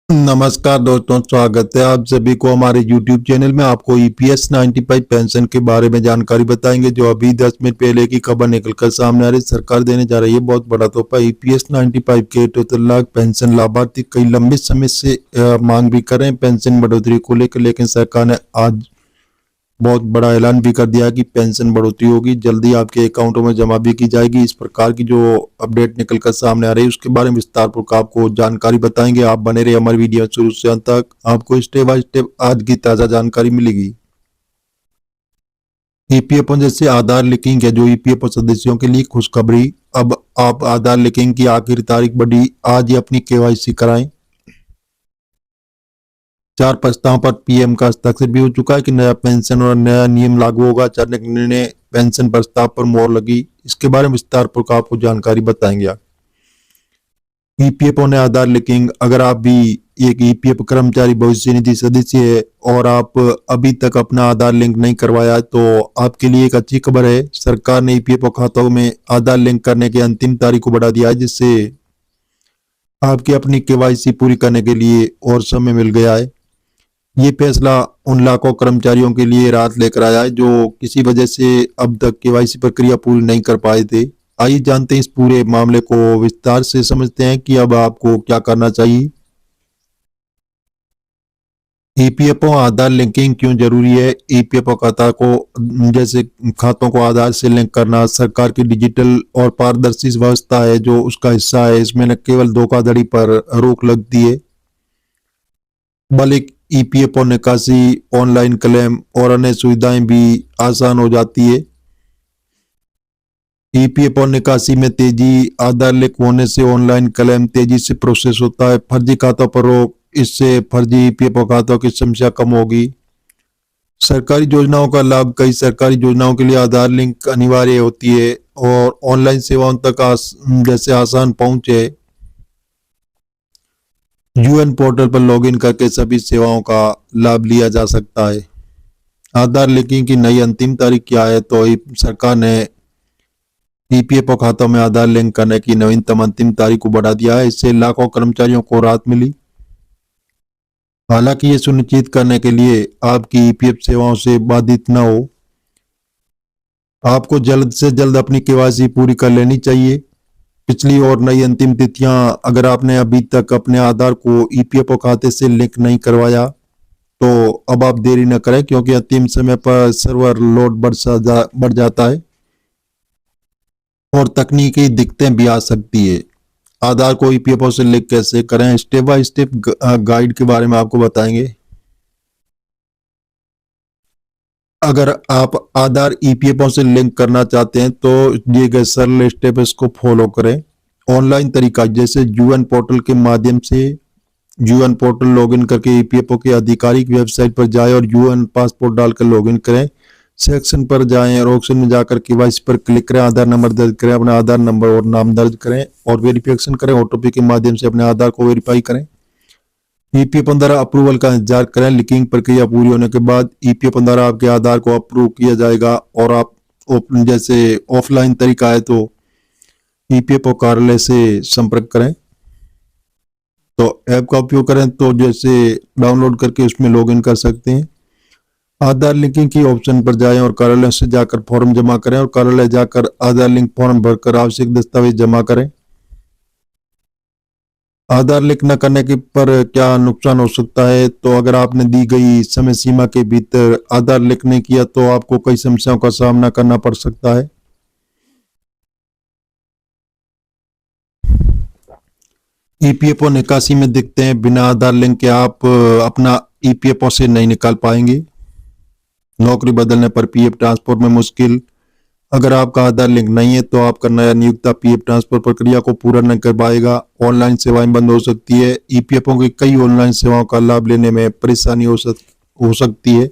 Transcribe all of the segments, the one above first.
नमस्कार दोस्तों, स्वागत है आप सभी को हमारे YouTube चैनल में। आपको EPS 95 पेंशन के बारे में जानकारी बताएंगे, जो अभी 10 मिनट पहले की खबर निकलकर सामने आ रही। सरकार देने जा रही है बहुत बड़ा तोहफा। EPS 95 के 73 लाख पेंशन लाभार्थी कई लंबे समय से मांग भी कर रहे हैं पेंशन बढ़ोतरी को लेकर, लेकिन सरकार ने आज बहुत बड़ा ऐलान भी कर दिया है कि पेंशन बढ़ोतरी होगी, जल्दी आपके अकाउंटों में जमा भी की जाएगी। इस प्रकार की जो अपडेट निकल कर सामने आ रही है उसके बारे में विस्तारपूर्वक आपको जानकारी बताएंगे। आप बने रहिए हमारी वीडियो शुरू से अंत तक, आपको स्टेप बाय स्टेप आज की ताजा जानकारी मिलेगी। ईपीएफओ जैसे आधार लिंकिंग है, जो ईपीएफओ सदस्यों के लिए खुशखबरी। अब आप आधार लिंकिंग की आखिरी तारीख बढ़ी, आज ही अपनी केवाईसी कराएं। 4 प्रस्तावों पर पीएम का हस्ताक्षर भी हो चुका है कि नया पेंशन और नया नियम लागू होगा। अचानक निर्णय, पेंशन प्रस्ताव पर मोहर लगी। इसके बारे में विस्तार पूर्वक आपको जानकारी बताएंगे। ईपीएफओ ने आधार लिंकिंग, अगर आप भी एक ईपीएफ कर्मचारी भविष्य निधि सदस्य है और आप अभी तक अपना आधार लिंक नहीं करवाया तो आपके लिए एक अच्छी खबर है। सरकार ने ईपीएफओ खातों में आधार लिंक करने की अंतिम तारीख को बढ़ा दिया है, जिससे आपकी अपनी केवाईसी पूरी करने के लिए और समय मिल गया है। ये फैसला उन लाखों कर्मचारियों के लिए राहत लेकर आया है जो किसी वजह से अब तक केवाईसी प्रक्रिया पूरी नहीं कर पाए थे। आइए जानते हैं इस पूरे मामले को विस्तार से, समझते हैं कि अब आपको क्या करना चाहिए। ईपीएफओ आधार लिंकिंग क्यों जरूरी है? ईपीएफओ खाता को जैसे खातों को आधार से लिंक करना सरकार की डिजिटल और पारदर्शी व्यवस्था है, जो उसका हिस्सा है। इसमें न केवल धोखाधड़ी पर रोक लगती है, बल्कि ईपीएफओ निकासी, ऑनलाइन क्लेम और अन्य सुविधाएं भी आसान हो जाती है। ईपीएफओ निकासी में तेजी, आधार लिंक होने से ऑनलाइन क्लेम तेजी से प्रोसेस होता है। फर्जी खातों पर रोक, इससे फर्जी ईपीएफओ खातों की संख्या कम होगी। सरकारी योजनाओं का लाभ, कई सरकारी योजनाओं के लिए आधार लिंक अनिवार्य होती है और ऑनलाइन सेवाओं तक जैसे आसान पहुंच है। यूएन पोर्टल पर लॉगिन करके सभी सेवाओं का लाभ लिया जा सकता है। आधार लिंकिंग की नई अंतिम तारीख क्या है? तो सरकार ने ईपीएफओ खातों में आधार लिंक करने की नवीनतम अंतिम तारीख को बढ़ा दिया है। इससे लाखों कर्मचारियों को राहत मिली। हालांकि ये सुनिश्चित करने के लिए आपकी ईपीएफ सेवाओं से बाधित न हो, आपको जल्द से जल्द अपनी केवाईसी पूरी कर लेनी चाहिए। पिछली और नई अंतिम तिथियां, अगर आपने अभी तक अपने आधार को ईपीएफओ खाते से लिंक नहीं करवाया तो अब आप देरी न करें, क्योंकि अंतिम समय पर सर्वर लोड बढ़ जाता है और तकनीकी दिक्कतें भी आ सकती है। आधार को ईपीएफओ से लिंक कैसे करें, स्टेप बाय स्टेप गाइड के बारे में आपको बताएंगे। अगर आप आधार ईपीएफओ से लिंक करना चाहते हैं तो दिए गए सरल स्टेप इसको फॉलो करें। ऑनलाइन तरीका, जैसे यूएन पोर्टल के माध्यम से यूएन पोर्टल लॉगिन करके ईपीएफओ की आधिकारिक वेबसाइट पर जाएं और यूएन पासपोर्ट डालकर लॉगिन करें। सेक्शन पर जाएं और ऑप्शन में जाकर केवाईसी पर क्लिक करें। आधार नंबर दर्ज करें, अपना आधार नंबर और नाम दर्ज करें और वेरिफिकेशन करें। ओटीपी के माध्यम से अपने आधार को वेरीफाई करें। ईपीएफओ द्वारा अप्रूवल का इंतजार करें। लिंकिंग प्रक्रिया पूरी होने के बाद ईपीएफओ द्वारा आपके आधार को अप्रूव किया जाएगा और आप जैसे ऑफलाइन तरीका है तो ईपीएफओ कार्यालय से संपर्क करें। तो ऐप का उपयोग करें तो जैसे डाउनलोड करके उसमें लॉगिन कर सकते हैं। आधार लिंकिंग की ऑप्शन पर जाएं और कार्यालय से जाकर फॉर्म जमा करें और कार्यालय जाकर आधार लिंक फॉर्म भरकर आवश्यक दस्तावेज जमा करें। आधार लिंक न करने के पर क्या नुकसान हो सकता है? तो अगर आपने दी गई समय सीमा के भीतर आधार लिंक नहीं किया तो आपको कई समस्याओं का सामना करना पड़ सकता है। ईपीएफओ निकासी में दिखते हैं, बिना आधार लिंक के आप अपना ईपीएफओ से नहीं निकाल पाएंगे। नौकरी बदलने पर पीएफ ट्रांसफर में मुश्किल, अगर आपका आधार लिंक नहीं है तो आपका नया नियुक्ता पीएफ ट्रांसफर प्रक्रिया को पूरा नहीं कर पाएगा। ऑनलाइन सेवाएं बंद हो सकती है। ईपीएफओ की कई ऑनलाइन सेवाओं का लाभ लेने में परेशानी हो सकती है।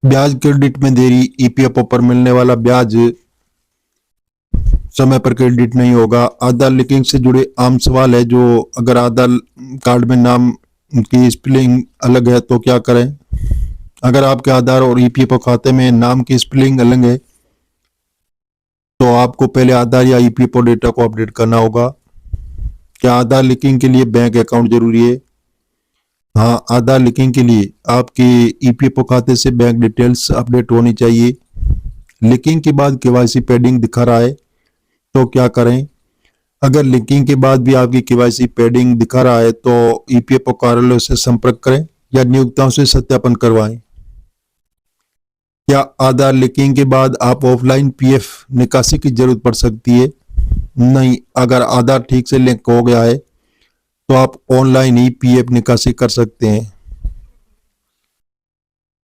ब्याज क्रेडिट में देरी, ईपीएफओ पर मिलने वाला ब्याज समय पर क्रेडिट नहीं होगा। आधार लिंकिंग से जुड़े आम सवाल है, जो अगर आधार कार्ड में नाम की स्पेलिंग अलग है तो क्या करें? अगर आपके आधार और ईपीएफओ खाते में नाम की स्पेलिंग अलग है तो आपको पहले आधार या ईपीएफओ डेटा को अपडेट करना होगा। क्या आधार लिंकिंग के लिए बैंक अकाउंट जरूरी है? हाँ, आधार लिंकिंग के लिए आपके ईपीएफओ खाते से बैंक डिटेल्स अपडेट होनी चाहिए। लिंकिंग के बाद केवाईसी पेंडिंग दिखा रहा है तो क्या करें? अगर लिंकिंग के बाद भी आपकी केवाईसी पेंडिंग दिखा रहा है तो ईपीएफओ कार्यालय से संपर्क करें या नियोक्ताओं से सत्यापन करवाएं। क्या आधार लिंकिंग के बाद आप ऑफलाइन पीएफ निकासी की जरूरत पड़ सकती है? नहीं, अगर आधार ठीक से लिंक हो गया है तो आप ऑनलाइन ही पीएफ निकासी कर सकते हैं।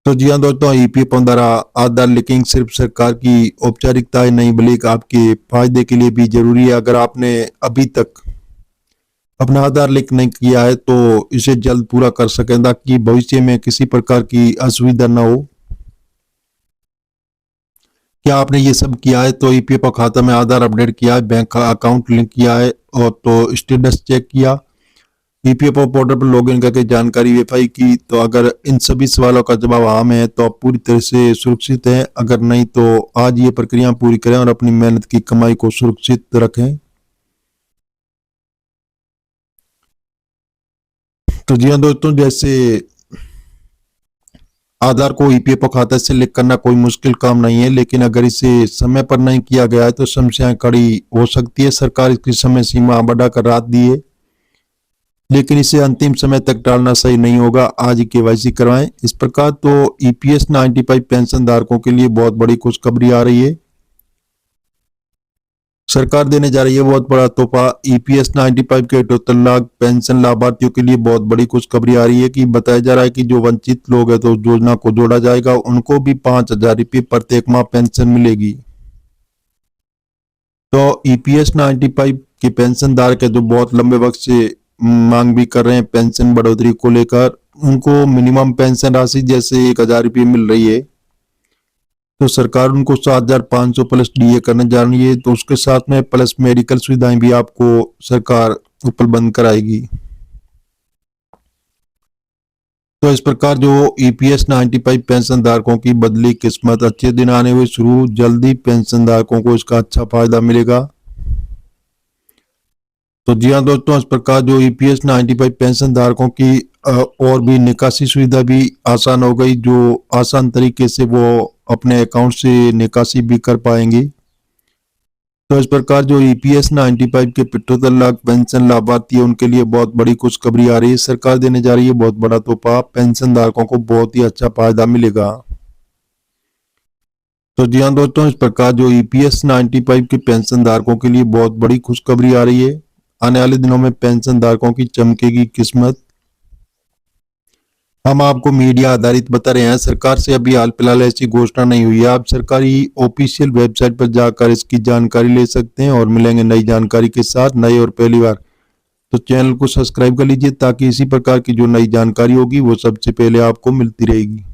तो जी हाँ दोस्तों, ईपीएफओ द्वारा आधार लिंकिंग सिर्फ सरकार की औपचारिकता है नहीं बल्कि आपके फायदे के लिए भी जरूरी है। अगर आपने अभी तक अपना आधार लिंक नहीं किया है तो इसे जल्द पूरा कर सकें ताकि भविष्य में किसी प्रकार की असुविधा न हो। क्या आपने ये सब किया है? तो ईपीएफओ खाता में आधार अपडेट किया है, बैंक का अकाउंट लिंक किया है और तो स्टेटस चेक किया, ईपीएफओ पोर्टल पर लॉगिन करके जानकारी वेरीफाई की। तो अगर इन सभी सवालों का जवाब हाँ में है तो आप पूरी तरह से सुरक्षित हैं। अगर नहीं तो आज ये प्रक्रिया पूरी करें और अपनी मेहनत की कमाई को सुरक्षित रखें। तो जी हाँ दोस्तों, जैसे आधार को ईपीएफओ खाते से लिंक करना कोई मुश्किल काम नहीं है, लेकिन अगर इसे समय पर नहीं किया गया है तो समस्याएं खड़ी हो सकती है। सरकार इसकी समय सीमा बढ़ाकर रात दी है, लेकिन इसे अंतिम समय तक टालना सही नहीं होगा। आज ही केवाईसी करवाएं। इस प्रकार तो ईपीएस 95 पेंशन धारकों के लिए बहुत बड़ी खुशखबरी आ रही है। सरकार देने जा रही है बहुत बड़ा तोहफा। ईपीएस 95 के 78 लाख पेंशन लाभार्थियों के लिए बहुत बड़ी खुशखबरी आ रही है कि बताया जा रहा है कि जो वंचित लोग हैं तो योजना को जोड़ा जाएगा, उनको भी 5,000 रुपये प्रत्येक माह पेंशन मिलेगी। तो ईपीएस 95 के पेंशन धारक है जो बहुत लंबे वक्त से मांग भी कर रहे हैं पेंशन बढ़ोतरी को लेकर, उनको मिनिमम पेंशन राशि जैसे 1,000 रुपये मिल रही है तो सरकार उनको 7,500 प्लस डीए करने जा रही है। तो उसके साथ में प्लस मेडिकल सुविधाएं भी आपको सरकार उपलब्ध कराएगी। तो इस प्रकार जो ईपीएस 95 पेंशन धारकों की बदली किस्मत, अच्छे दिन आने हुए शुरू। जल्दी पेंशन धारकों को इसका अच्छा फायदा मिलेगा। तो जी हाँ दोस्तों, इस प्रकार जो ईपीएस 95 पेंशन धारकों की और भी निकासी सुविधा भी आसान हो गई, जो आसान तरीके से वो अपने अकाउंट से निकासी भी कर पाएंगे। तो इस प्रकार जो ईपीएस 95 के 75 लाख पेंशन लाभार्थी है उनके लिए बहुत बड़ी खुशखबरी आ रही है। सरकार देने जा रही है बहुत बड़ा तोहफा, पेंशन धारकों को बहुत ही अच्छा फायदा मिलेगा। तो जी हाँ दोस्तों, इस प्रकार जो ईपीएस 95 के पेंशन धारकों के लिए बहुत बड़ी खुशखबरी आ रही है। आने वाले दिनों में पेंशन धारकों की चमकेगी किस्मत। हम आपको मीडिया आधारित बता रहे हैं, सरकार से अभी हाल फिलहाल ऐसी घोषणा नहीं हुई है। आप सरकारी ऑफिशियल वेबसाइट पर जाकर इसकी जानकारी ले सकते हैं और मिलेंगे नई जानकारी के साथ। नए और पहली बार तो चैनल को सब्सक्राइब कर लीजिए ताकि इसी प्रकार की जो नई जानकारी होगी वो सबसे पहले आपको मिलती रहेगी।